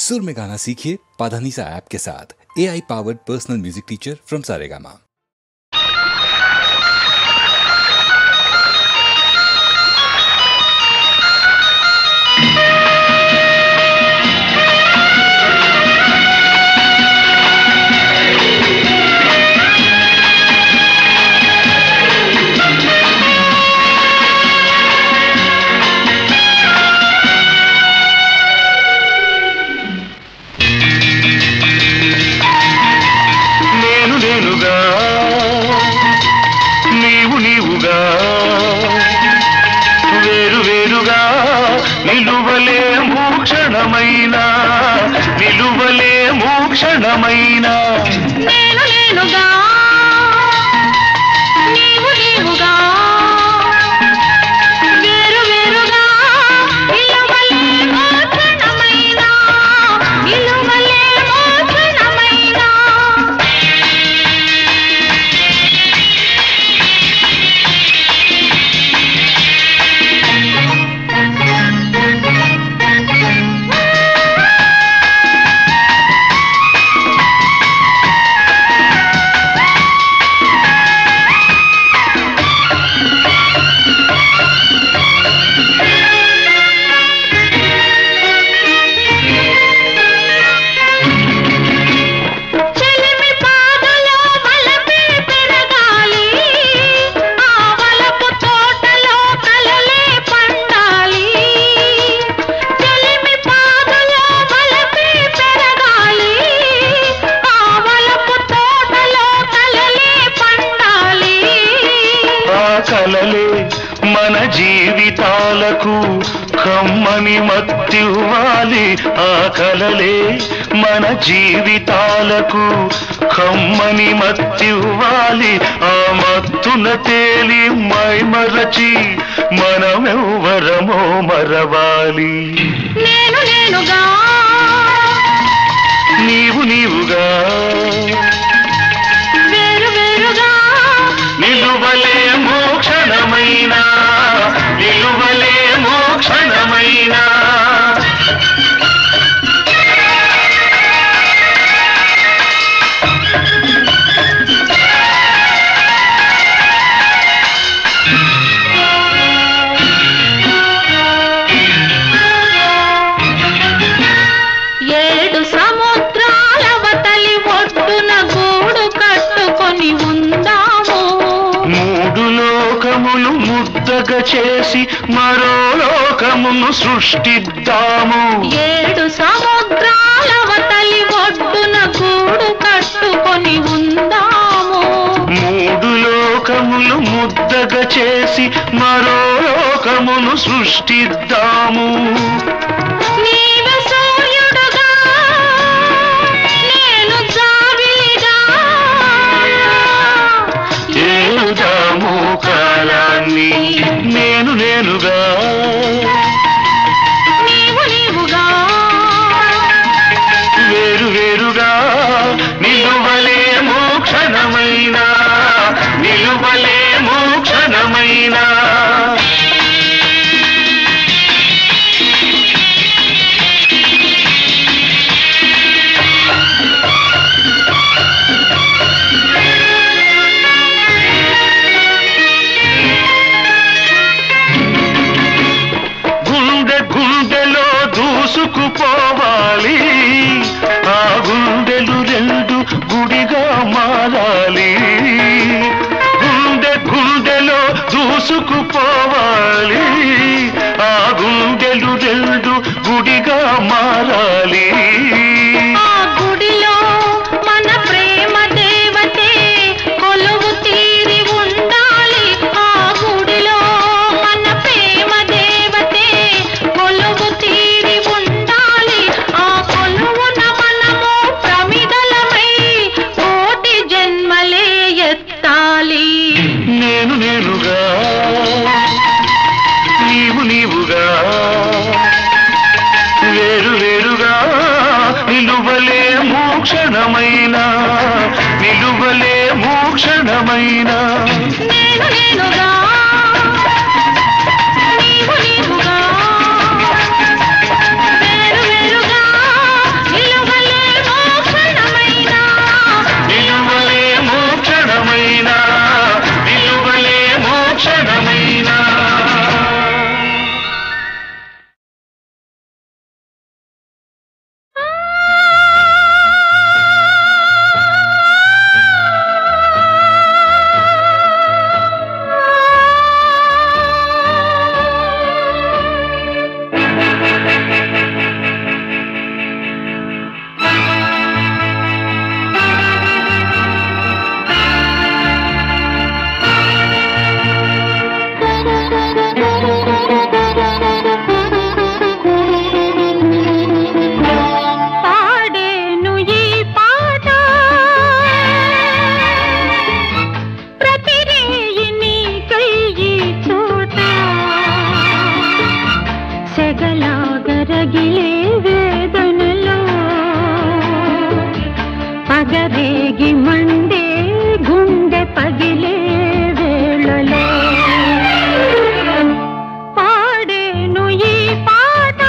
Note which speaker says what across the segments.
Speaker 1: सुर में गाना सीखिए पाधानीसा ऐप के साथ। AI powered personal music teacher from Saregama.
Speaker 2: క్షణమైనా నేను నేనుగా నీవు నీవుగా వేరు వేరుగా నిలువలేమో క్షణమైనా నిలువలేమో క్షణమైనా కలలే మన జీవితాలకు కమ్మని మత్తివ్వాలి ఆ కలలే మన జీవితాలకు కమ్మని మత్తివ్వాలి ఆ మత్తున తేలి మైమరచి మనమెవ్వరమో మరవాలి నేను నేనుగా నీవు నీవుగా వేరు వేరుగా నిలువలేమో క్షణమైనా నిలువలేమో క్షణమైనా ఏడు సముద్రాలవతలి ఒడ్డున గూడు కట్టుకొని ఉందాము మూడు లోకములు ముద్దగా చేసి మరో లోకమును సృష్టిద్దాము ఏడు సముద్రాలవతలి ఒడ్డున గూడు కట్టుకొని ఉందాము మూడు లోకములు ముద్దగా చేసి మరో లోకమును సృష్టిద్దాము నీవే సూర్యుడుగా నేను జాబిలిగా ఏలుదాము కాలాన్ని నేను నేనుగా నీవు నీవుగా వేరు వేరుగా నిలువలేమో క్షణమైనా నిలువలేమో క్షణమైనా గుండెలో దూసుకుపోవాలి ఆ గుండెలు రెండు గుడిగా మారాలి గుండెలో దూసుకుపోవాలి ఆ గుండెలు రెండు గుడిగా మారాలి ఆ గుడిలో మన ప్రేమ దేవతే కొలువు తీరి ఉండాలి ఆ గుడిలో మన ప్రేమ దేవతే కొలువు తీరి ఉండాలి ఆ కొలువున మనము ప్రమిదలమై కోటి జన్మలే ఎత్తాలి నేను నేనుగా నీవు నీవుగా వేరు వేరుగా పగరేగి మండే గుండె పగిలే వేళలో పాడేను ఈ పాట.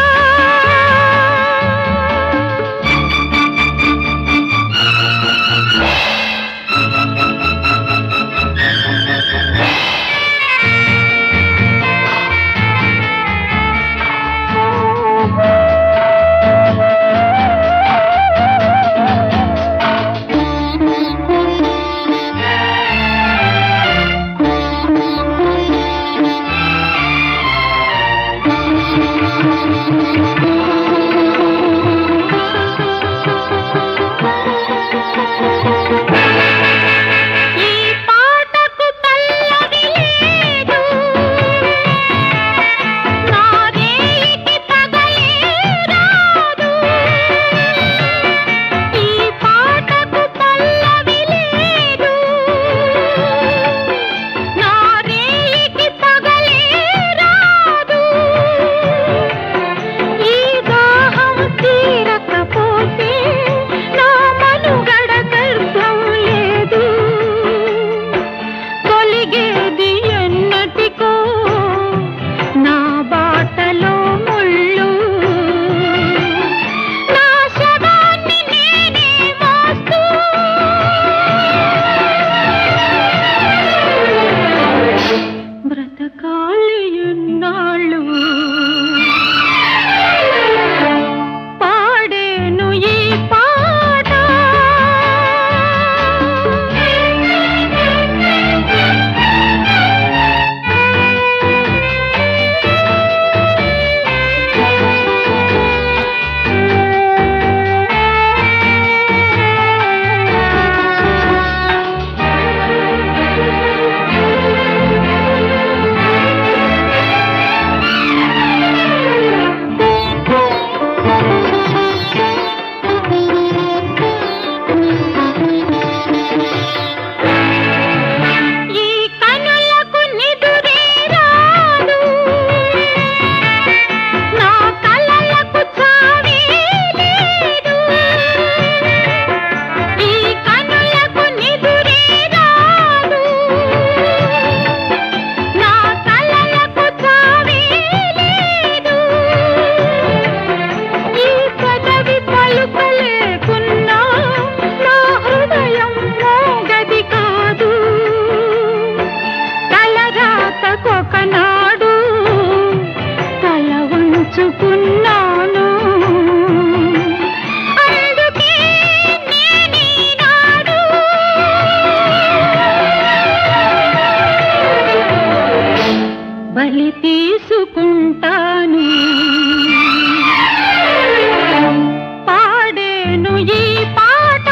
Speaker 2: బలి తీసుకుంటాను పాడేను ఈ పాట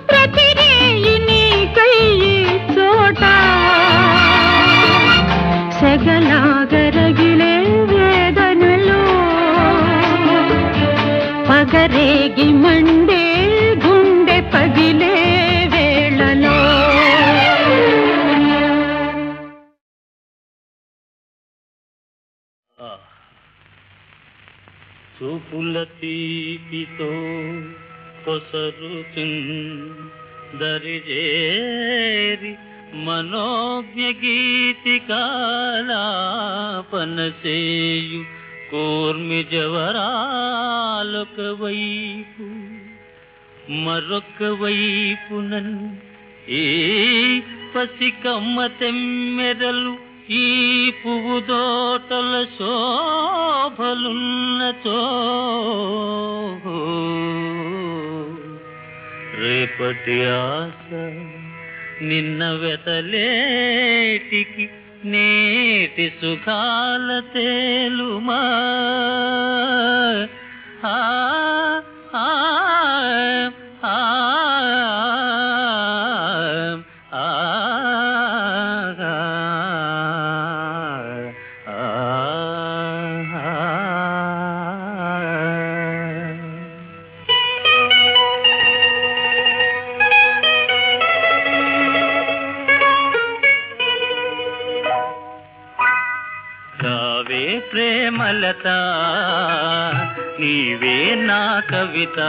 Speaker 2: ప్రతిరేయి నీకై చోట సెగలాగరగిలే వేదనలో పగరేగి మండే గుండె పగిలే వేళలో
Speaker 3: చూపుల తీపితో కొసరుచుందరిజేరి మనోజ్ఞ గీతికాలాపనసేయు కూర్మి జవరాలొక వైపు మరొక వైపునన్ ఈ పసికమ్మ తెమ్మెరలు ఈ పువ్వు దోటల శోభలున్నచో రేపటి ఆశ నిన్న వెతలేటికి నేటి సుఖాల తేలుమా ఆ ఆ ఆ ప్రేమలత నీవే నా కవిత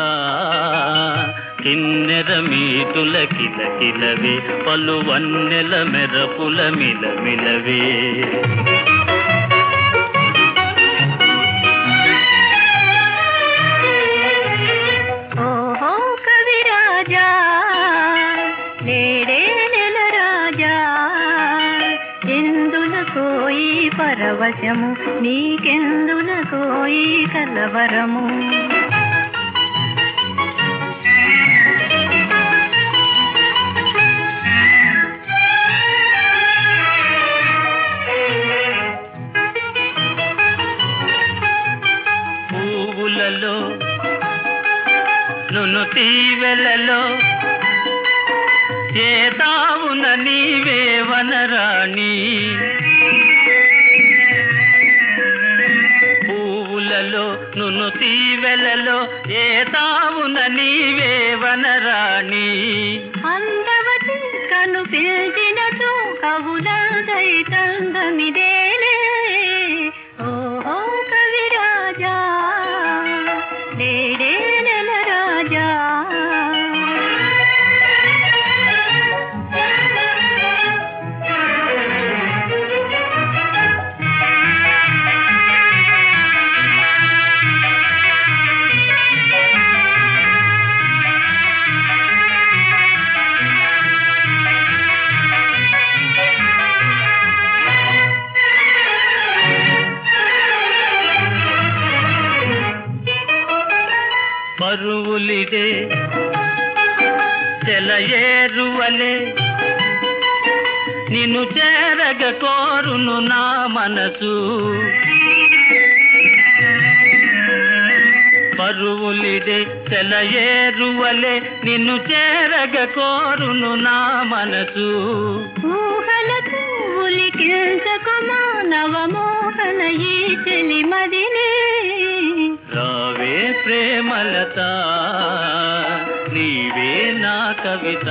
Speaker 3: కిన్నెర మీతుల కిలకిలవే పలు వన్నెల మెరపుల మిలమిలవే
Speaker 2: ఓహో కవిరాజా నేడే నెల రాజా ఎందులకో ఈ పరవశము నీకెందులకో ఈ కలవరము
Speaker 3: పువ్వులలో నును తీవెలలో ఏ తావున నీవే వనరాణి పువ్వులలో నును తీవెలలో ఏ తావున నీవే వనరాణి
Speaker 2: అందవతి కను పిలిచినట్టు కవులదై తందమిదేలే ఓహో కవిరాజా నేడే నెల రాజా
Speaker 3: పరువులిదే చెలయేరువలే నిన్ను చేరగ కోరును నా మనసు పరువులిదే చెలయేరువలే నిన్ను చేరగ కోరును నా మనసు
Speaker 2: ఊహలకు ఉలికించకు మానవమోహన ఈ చెలిమదినే
Speaker 3: రావే ప్రేమలత నీవే నా కవిత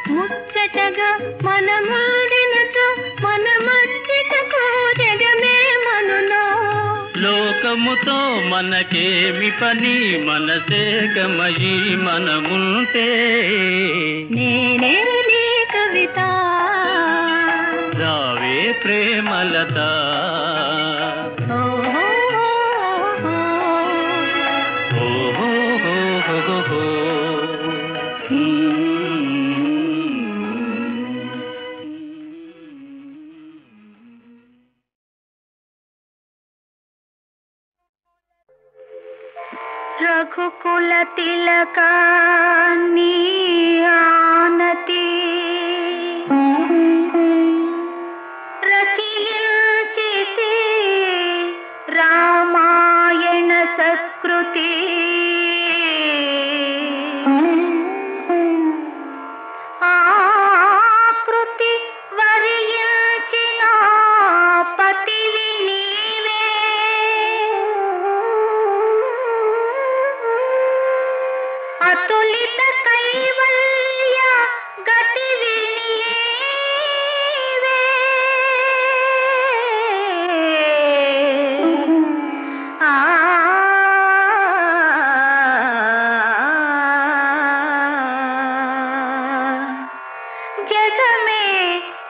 Speaker 2: ముచ్చటగా మనమాడినతో మనమచ్చిటకు జగమే మనులో
Speaker 3: లోకముతో మనకేమి పని మనసే గమయి మనముంటే
Speaker 2: నేనే నీ కవిత
Speaker 3: రావే ప్రేమలత
Speaker 2: ఓహో
Speaker 3: ఓహో
Speaker 2: రఘుకుల తిలకాన్ని ఆనతి రచయించితే రామాయణ సంస్కృతి ఆకృతి వరించిన పతివి నీవే అతులిత కైవల్య గతివి నీవే జగమే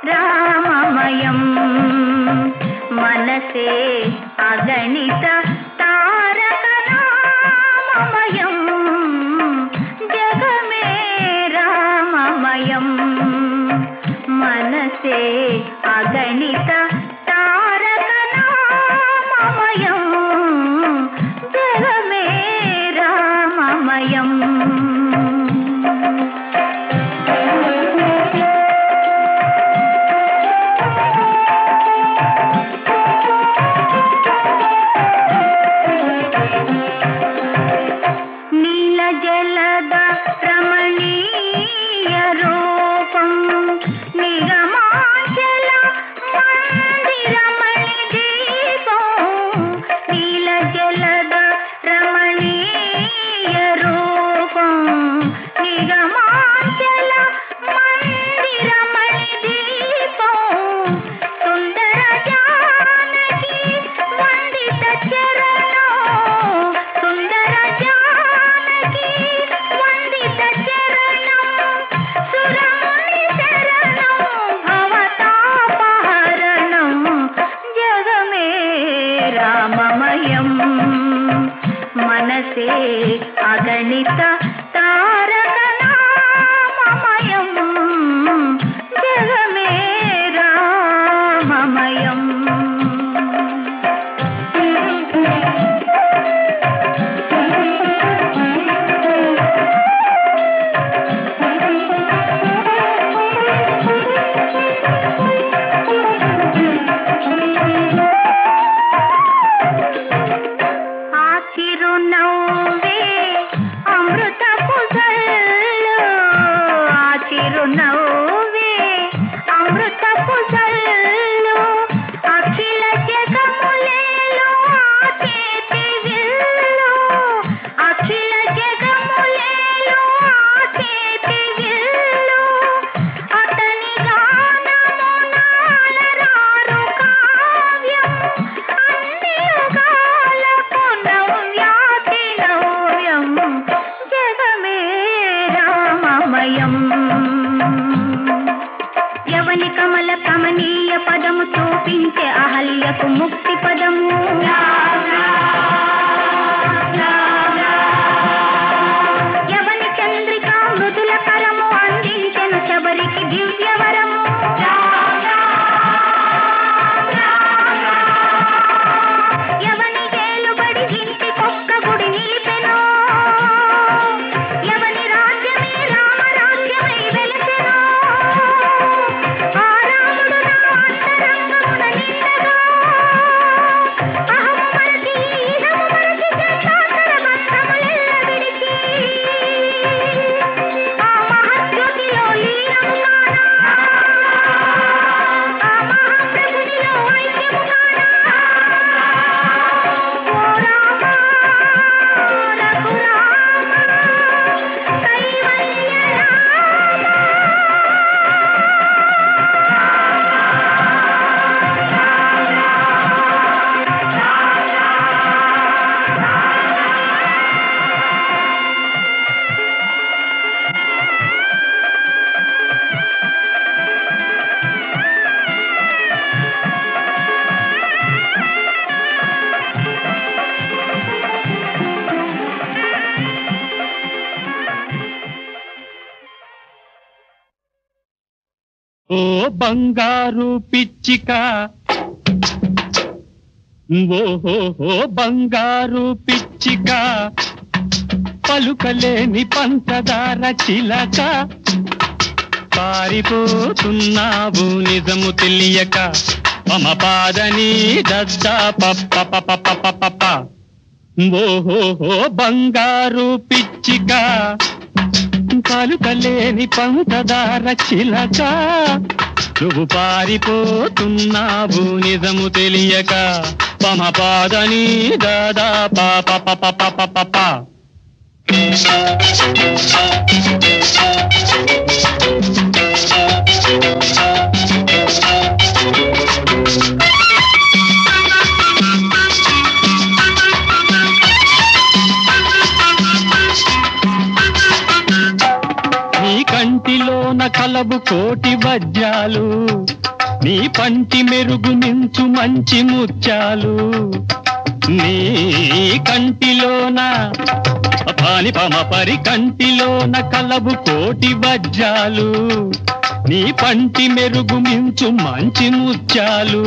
Speaker 2: రామమయం మనసే అగణిత తారక రామమయం జగమే రామమయం అగణిత తారక నామమయం జగమే రామమయం. యవని కమల కమనీయ పదము చూపించే అహల్యకు ముక్తి పదము. యవని చంద్రిక మృదుల కరము అందించెను శబరికి దివ్యవరము. యవని ఏలుబడి ఇంటి కొక్క గుడి నిలిపెను. యవని రాజ్యమే రామరాజ్యమై వెలసెను. ఆ రాముడు నా అంతరంగమున నిండగా అహము మరచి ఈహము మరచి జన్మాంతర బంధములెల్ల విడిచి ఆ మహద్యోతిలో లీనము కానా, ఆ మహాప్రభునిలో ఐక్యము కానా. ఓ రామ రఘురామ కైవల్య రామ.
Speaker 3: ఓ బంగారు పిచ్చిక, ఓహో బంగారు పిచ్చిక, పలుకలేని పంచదార చిలక, పారిపోతున్నావు నిజము తెలియక, మమ పాదని దద్దా పప్ప పప్ప పప్ప. ఓహో బంగారు పిచ్చిక, పలుకలేని పంచదార చిలక, నువ్వు పారిపోతున్నావు నిజము తెలియక, మమ పాదని దదా పాప పప్ప పప్ప. నీ కంటిలోన కలవు కోటి వజ్రాలు, నీ పంటి మెరుగు నించు మంచి ముత్యాలు. నీ కంటిలోన పాని పమ పరి కంటిలోన కలవు కోటి వజ్రాలు, నీ పంటి మెరుగు మించు మంచి ముత్యాలు.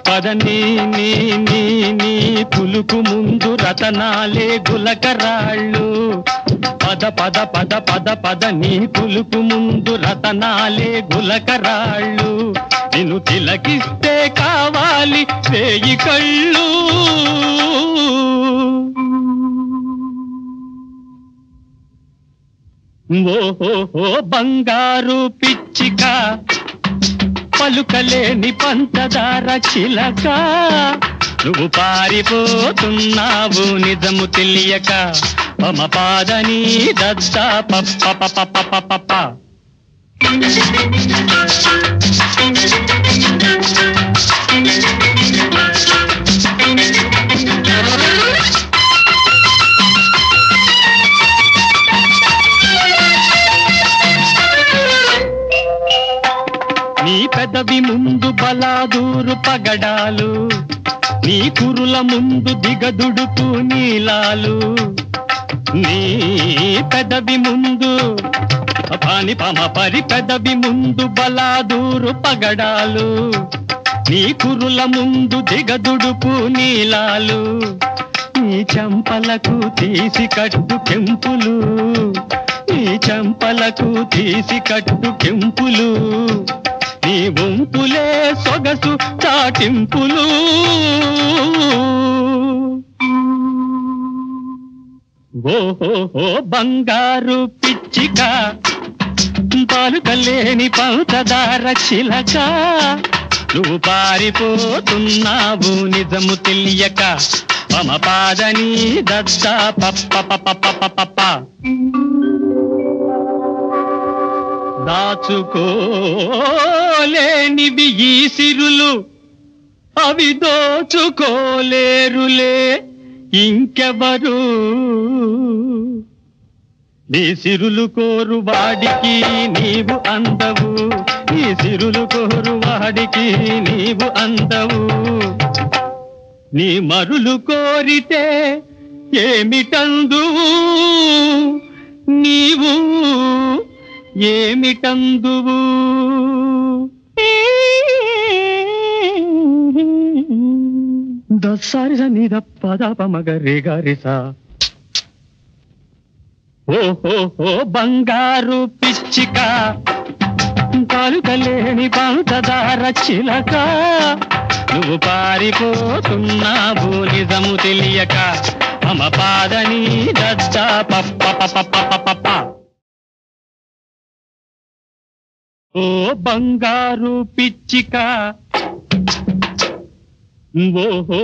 Speaker 3: పదని నీ నీ నీ పులుకు ముందు రతనాలే గులకరాళ్ళు, పద పద పద పద పద నీ పులుకు ముందు రతనాలే గులకరాళ్ళు. నిన్ను తిలకిస్తే కావాలి 1000 కళ్ళు. ఓహో బంగారు పిచ్చిక, పలుకలేని పంచదార చిలక, నువ్వు పారిపోతున్నావు నిజము తెలియక, మమ పాదని దద్దా పప్ప పప్ప పప్ప. నీ పెదవి ముందు బలాదూరు పగడాలు,
Speaker 4: నీ కురుల ముందు దిగదుడుకు నీలాలు, నీ పెదవి ముందు పాని పమ పరి పెదవి ముందు బలాదూరు పగడాలు, నీ కురుల ముందు దిగదుడుకు నీలాలు, నీ చంపలకు తీసి కట్టు కెంపులు, నీ చంపలకు తీసి కట్టు కెంపులు, నీ వంపులే సొగసు చాటింపులు. ఓహో బంగారు పిచ్చిక, పాలుకలేని పంచదార చిలక, నువ్వు పారిపోతున్నావు నిజము తెలియక, మమ పాదని దద్దా పప్ప పప్ప దాచుకోలేనివి ఈ సిరులు, అవి దోచుకోలేరులే ఇంకెవరు. నీ సిరులు కోరు వాడికి నీవు అందవు, నీ సిరులు కోరు వాడికి నీవు అందవు. నీ మరులు కోరితే ఏమిటందువు, నీవు ఏమిటందువు. దస్సారిస నిద పద మగరి గారిసా. ఓహో బంగారు పిచ్చిక, కాలుకలేని పంచదార చిలక, నువ్వు పారిపోతున్నావు నిజము తెలియక, మమ పాదని దద్దా పప్ప పప్ప. ఓ బంగారు పిచ్చిక, ఓహో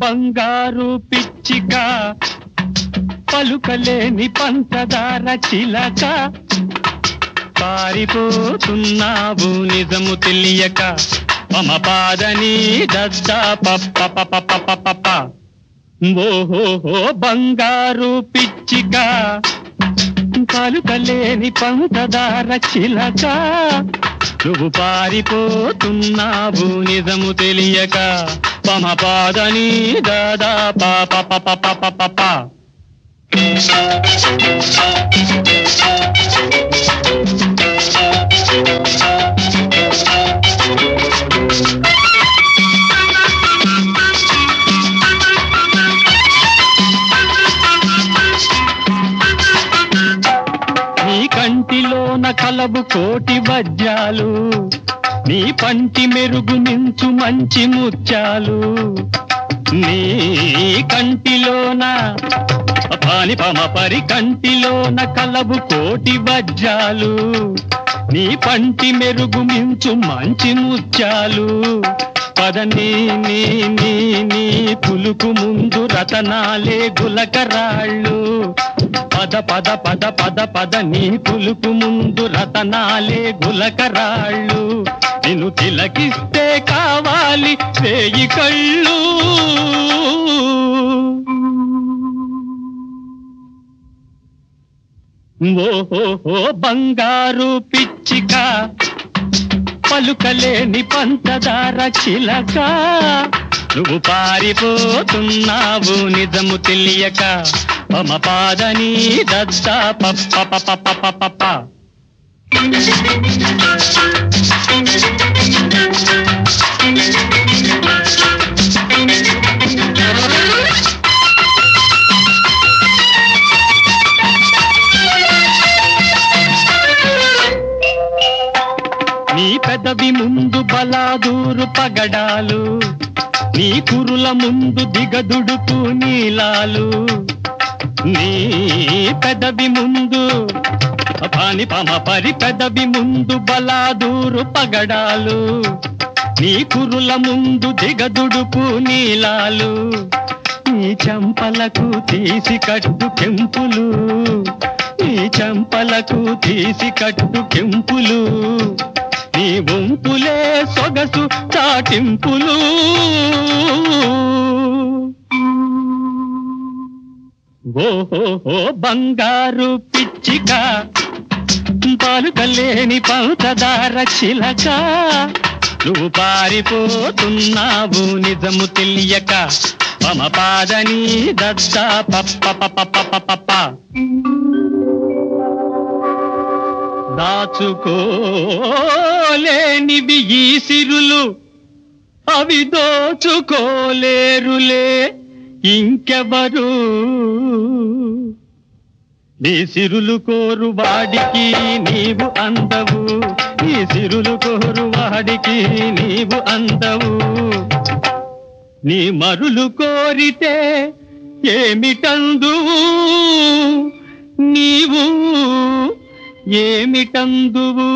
Speaker 4: బంగారు పిచ్చిక, పలుకలేని పంచదార చిలక, పారిపోతున్నావు నిజము తెలియక, మమ పాదని దద్దా పప్ప పప్ప. ఓహో బంగారు పిచ్చిక, పలుకలేని పంచదార చిలక, నువ్వు పారిపోతున్నావు నిజము తెలియక, మమ పాదని దద్దా పప్ప. నీ కంటిలోన కలవు కోటి వజ్రాలు, నీ పంటి మెరుగు నించు మంచి ముత్యాలు, నీ కంటిలోన పాని పమ పరి కంటిలోన కలవు కోటి వజ్రాలు, నీ పంటి మెరుగు మించు మంచి ముత్యాలు. పదని నీ నీ నీ పులుకు ముందు రతనాలే గులకరాళ్ళు, పద పద పద పద పద నీ పులుకు ముందు రతనాలే గులకరాళ్ళు, నిన్ను తిలకిస్తే కావాలి వేయి కళ్ళు. ఓహో బంగారు పిచ్చిక, పలుకలేని పంచదార చిలక, నువ్వు పారిపోతున్నావు నిజము తెలియక, మమ పాదని దద్దా పప్ప. నీ పెదవి ముందు బలాదూరు పగడాలు, నీ కురుల ముందు దిగదుడుకు నీలాలు, నీ పెదవి ముందు పాని పమ పరి పెదవి ముందు బలాదూరు పగడాలు, నీ కురుల ముందు దిగదుడుకు నీలాలు, నీ చంపలకు తీసి కట్టు కెంపులు, నీ చంపలకు తీసి కట్టు కెంపులు, నీ వంపులే సొగసు చాటింపులు. ఓహో బంగారు పిచ్చిక, పాలుకలేని పంచదార చిలక, నువ్వు పారిపోతున్నావు నిజము తెలియక మమ పాదని దద్దా పప్ప పప్ప దాచుకోలేనివి ఈ సిరులు అవి దోచుకోలేరులే ఇంకెవరు నీ సిరులు కోరు వాడికి నీవు అందవు నీ సిరులు కోరు వాడికి నీవు అందవు నీ మరులు కోరితే ఏమిటందువు నీవు ఏమిటందువు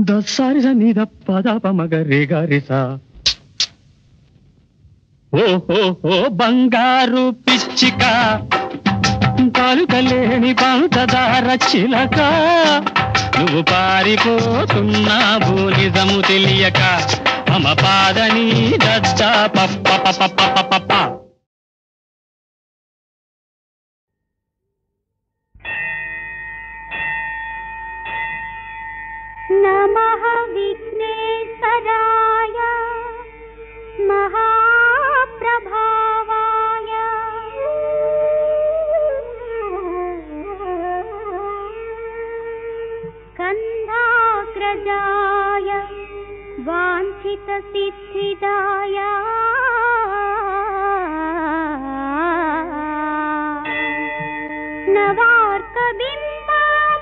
Speaker 4: దసారి నీద పదప మగరి గారిసా ఓహో బంగారు పిచ్చిక కాలుకలేని పంచదార చిలక నువ్వు పారిపోతున్నావు నిజము తెలియక మమ పాదని దద్దా పప్ప పప్ప
Speaker 2: నమః విఘ్నేశ్వరాయ మహాప్రభావాయ స్కంధాగ్రజాయ వాంఛిత సిద్ధిదాయ నవార్కబింబ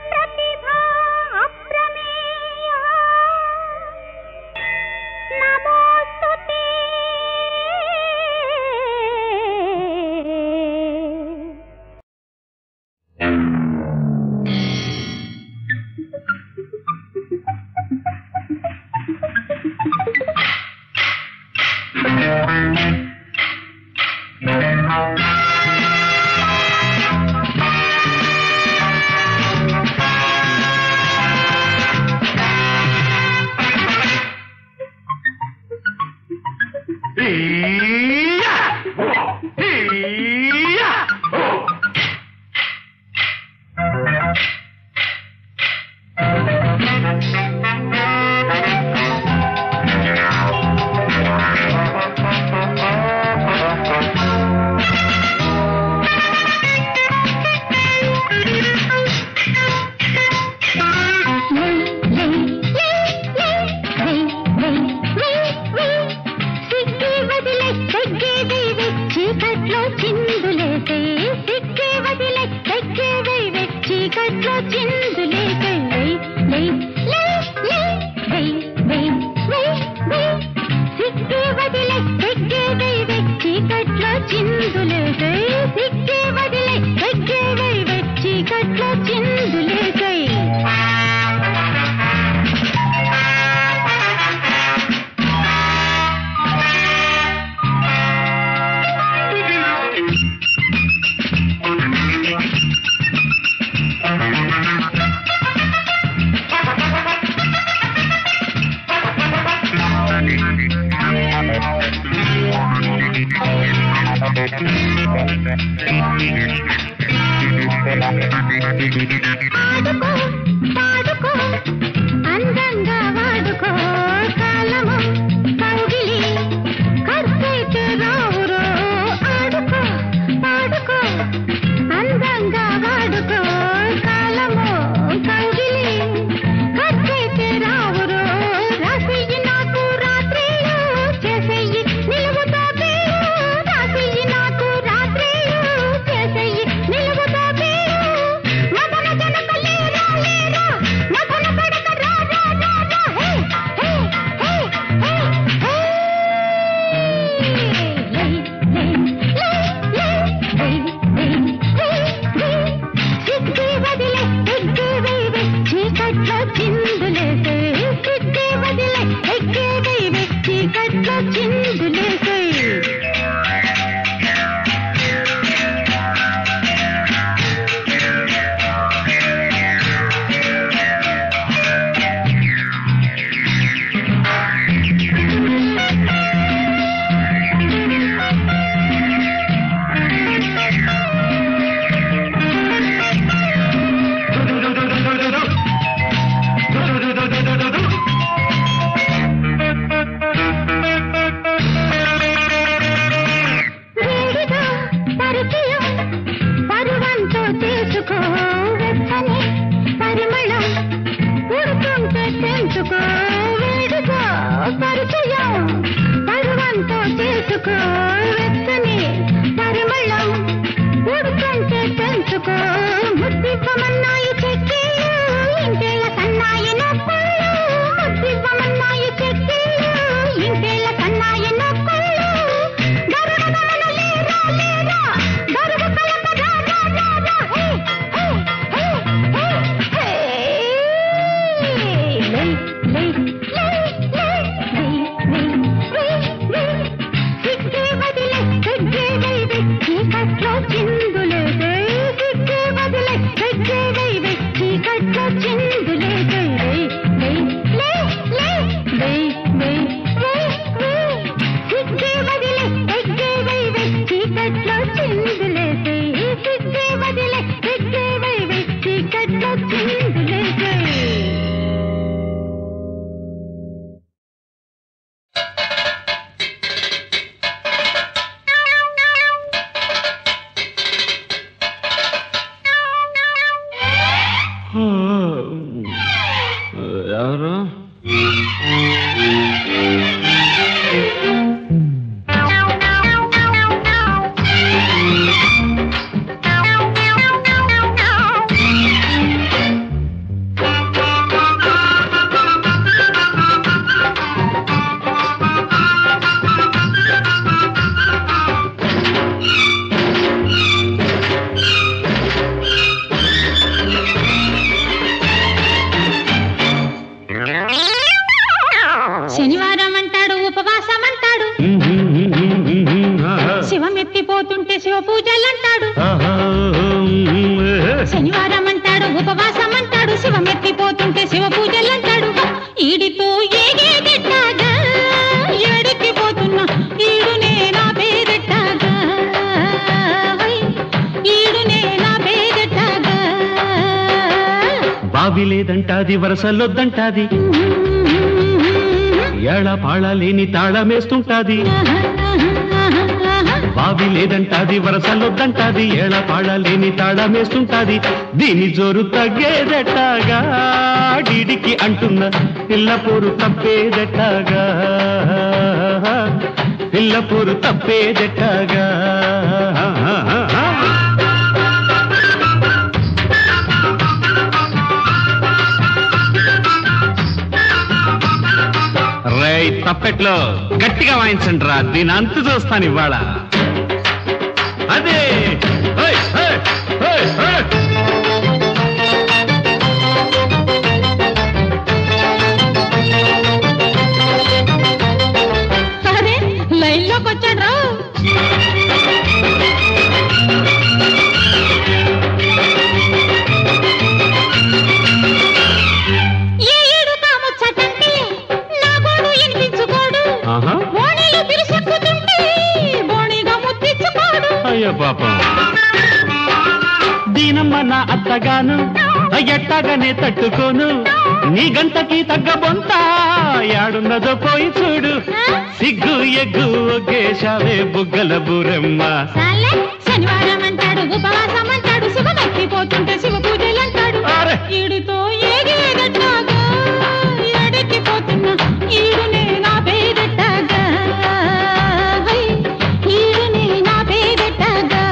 Speaker 2: ప్రతిభా అప్రమేయ నమోస్తుతే మదన జనక లేరా లేరా మదన పడక వెచ్చని పరిమళం ఉడుకంటే పెంచుకో ముద్దివ్వమన్నాయి చెక్కీలు ఇంకేళ్ళ సన్నాయి నొప్పులు ముద్దివ్వమన్నాయి చెక్కీలు ఇంకేళ్ళ సన్నాయి నొప్పులు గరుడగమన లేరా లేరా గరుడు కలప రా రా రా రా హే హే హే హే హే లై లై లై లై లై సిగ్గే వదిలే సిగ్గే వైవే చీకట్లో చిందులేదే సిగ్గే వదిలే సిగ్గే వైవే చీకట్లో చిందులేదే లై లై లై లై లై లై సిగ్గే వదిలే సిగ్గే వైవే చీకట్లో చిందులేదే సిగ్గే వదిలే సిగ్గే వైవే చీకట్లో చిందులేదే.
Speaker 4: ఎవరు
Speaker 2: శనివారం అంటాడు ఉపవాసం అంటాడు శివం ఎత్తిపోతుంటే శివ పూజలు అంటాడు శనివారం అంటాడు ఉపవాసం అంటాడు శివం ఎత్తిపోతుంటే శివ పూజలు అంటాడు ఈడితో ఏగేదెట్టాగా ఏడెక్కిపోతున్నా ఈడునే నా పేరెట్టాగా ఈడునే నా పేరెట్టాగా
Speaker 4: బావి లేదంటాది వరసలొద్దంటాది ఏళ పాళ లేని తాళమేస్తుంటాది బావి లేదంటాది వరసలొద్దంటాది ఏళ పాళ లేని తాళమేస్తుంటాది దీని జోరు తగ్గేదెట్టాగా డిడికి అంటున్న పిల్లపూరు తప్పేదెట్టాగా పిల్లపూరు తప్పేదెట్టాగా రై తప్పెట్లో గట్టిగా వాయించండి రా దీని అంతు చూస్తాను ఇవాళ అదే హై, హై, హై, హై.
Speaker 2: అరే లైన్లోకి వచ్చాడు రా ఏ ఏడు కామొచ్చటంటే నా గోడు వినిపించుకోడు
Speaker 4: ఆహా.
Speaker 2: బోణీలు పిలిచెక్కుతుంటే బోణిగా ముద్దిచ్చుకోడు
Speaker 4: అయ్యో పాపం దీనమ్మ నా అత్తగాను ఎట్టాగానే తట్టుకోను నీ గంటకి తగ్గ బొంత యాడున్నదో పోయి చూడు సిగ్గు ఎగ్గు ఒగ్గేశావే బుగ్గల బూరమ్మ
Speaker 2: సాలే శనివారం అంటాడు ఉపవాసం అంటాడు శివ తప్పిపోతుంటే శివ పూజలు అంటాడు
Speaker 4: అరే.
Speaker 2: ఈడుతో ఏగేదట్టాగా ఏడెక్కిపోతున్నా ఈడునే నా పేరెట్టాగా ఈడునే నా పేరెట్టాగా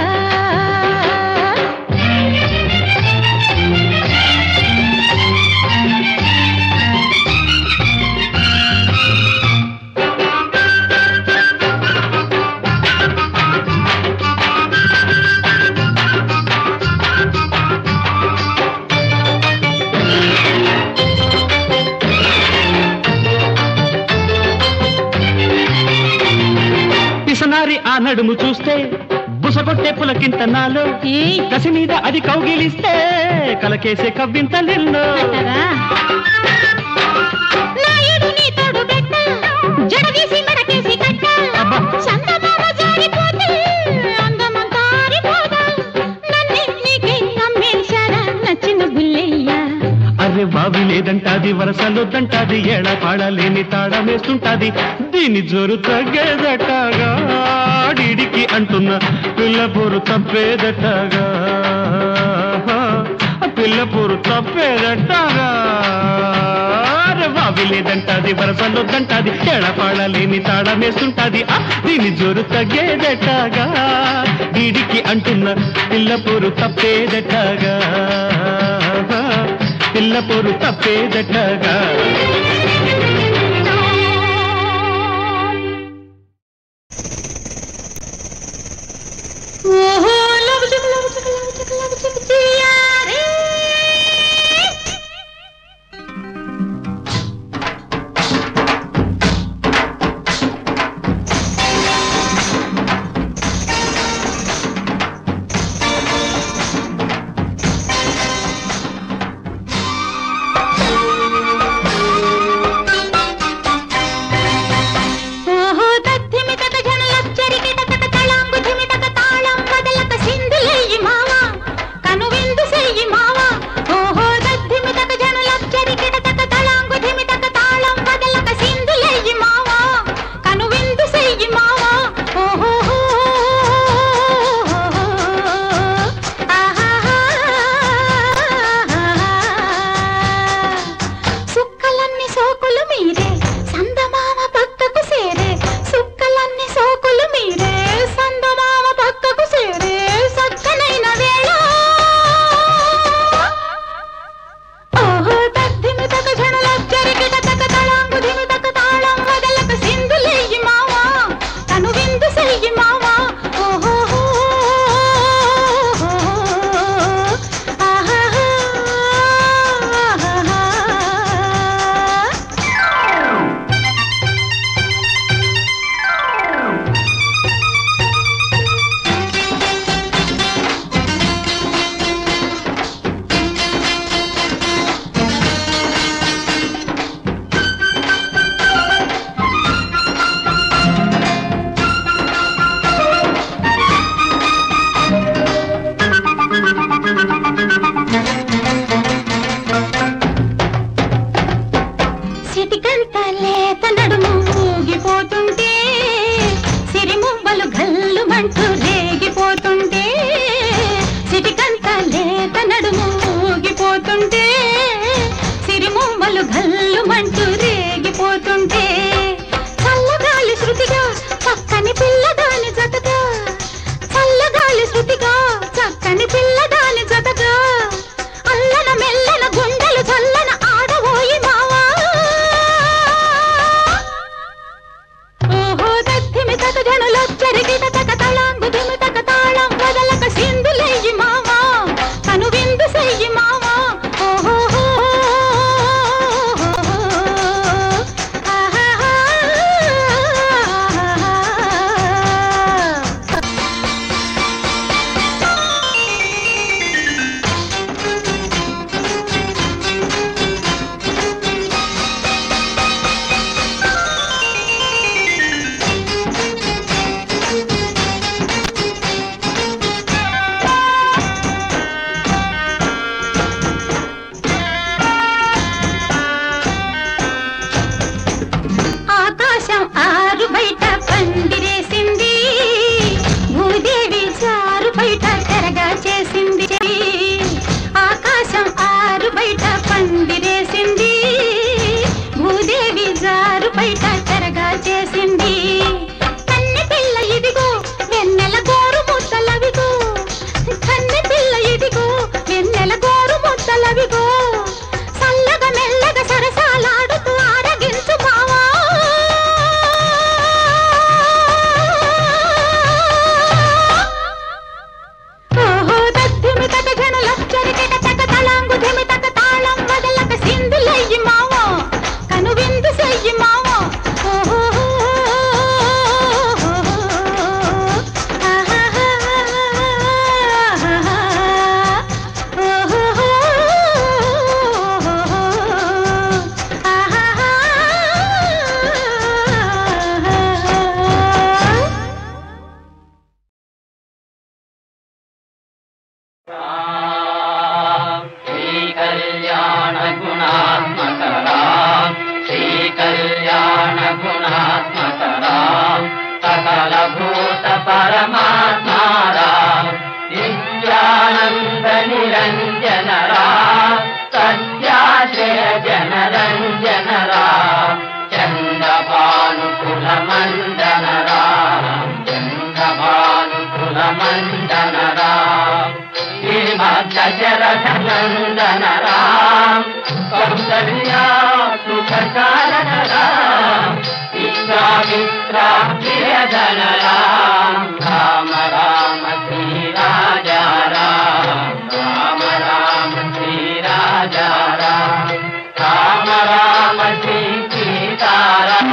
Speaker 4: పిసనారి ఆ నడుము చూస్తే బుసగొట్టే పులకింత నాలో
Speaker 2: ఏయ్
Speaker 4: కసి మీద అది కౌగిలిస్తే కలకేసే కవ్వింతలెన్నో
Speaker 2: అంటారా? నాయుడు నీ తోడు పెట్ట జడదీసి మెడకేసి కట్ట
Speaker 4: అబ్బా.
Speaker 2: చందమామ జారిపోతే అందమంతా ఆరిపోదా నన్నే నీకే అమ్మేశారా నచ్చిన బుల్లెయ్య
Speaker 4: అరే బావి లేదంటాది వరసలొద్దంటాది ఏడ పాడలేని తాళమేస్తుంటాది దీని జోరు తగ్గేదట్టాగా డిడికి అంటున్న పిల్ల పొరు తప్పేదట్టాగా పిల్లపూరు తప్పేదంటారా బావి లేదంటాది వరసలొద్దంటాది ఎడపాడలేని తాళమేస్తుంటాది దీని జోరు తగ్గేదెట్టాగా వీడికి అంటున్న పిల్లపూరు తప్పేదెట్టాగా పిల్లపూరు తప్పేదెట్టాగా
Speaker 2: ఓహో లవ్ చిక్ లవ్ చిక్ లవ్ చిక్ లవ్ చిక్ చియారే
Speaker 3: परमात्मा राम नित्यानंद निरंजन राम భానుకులమండనరా శ్రీమద్దశరథనందనరా కౌసల్యా సుఖకారణరా విశ్వామిత్రా ప్రియధనరా రామ రామ శ్రీ రాజా రామ రామ శ్రీ రాజా రామ రామ శ్రీ సీతారామ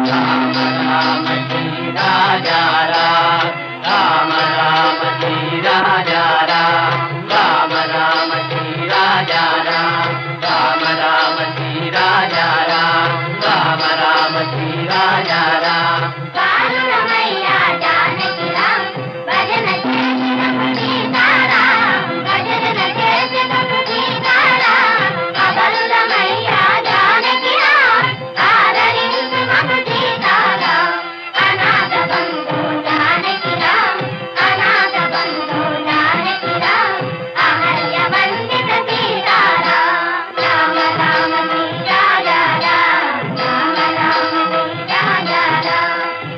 Speaker 3: రామ రామ శ్రీ రాజా రామ రామ శ్రీ రాజా రామ రామ శ్రీ రాజా రామ రామ శ్రీ రాజా రామ రామ శ్రీ రాజా
Speaker 2: బాలురమయ్య జానకి రామ్ భజన చేసినము సీతారాం భజన చేసినము సీతారాం అబలురమయ్య జానకి రామ్ ఆదరించుమము సీతారాం అనాథ బంధు జానకి రామ్ అనాథ బంధు జానకి రామ్ అహల్య వందిత సీతారాం రామ రామ శ్రీ రాజా రామ రామ శ్రీ రాజా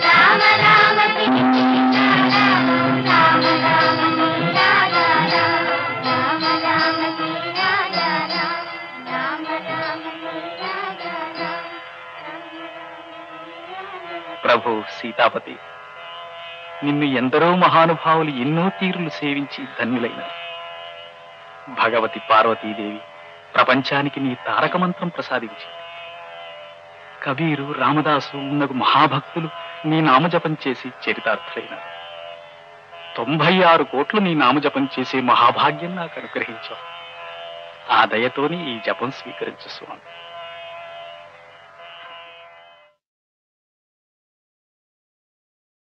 Speaker 2: రామ రామ శ్రీ సీతారాం రామ రామ శ్రీ రాజా రామ రామ శ్రీ రాజా రామ రామ శ్రీ రాజా
Speaker 5: ప్రభు సీతాపతి, నిన్ను ఎందరో మహానుభావులు ఎన్నో తీరులు సేవించి ధన్యులైనారు. భగవతి పార్వతీదేవి ప్రపంచానికి నీ తారక మంత్రం ప్రసాదించింది. కబీరు, రామదాసు మున్నగు మహాభక్తులు నీ నామజపం చేసి చరితార్థులైనారు. 96 కోట్లు నీ నామజపం చేసే మహాభాగ్యం నాకు అనుగ్రహించావు. ఆ దయతోని ఈ జపం స్వీకరించు స్వామి.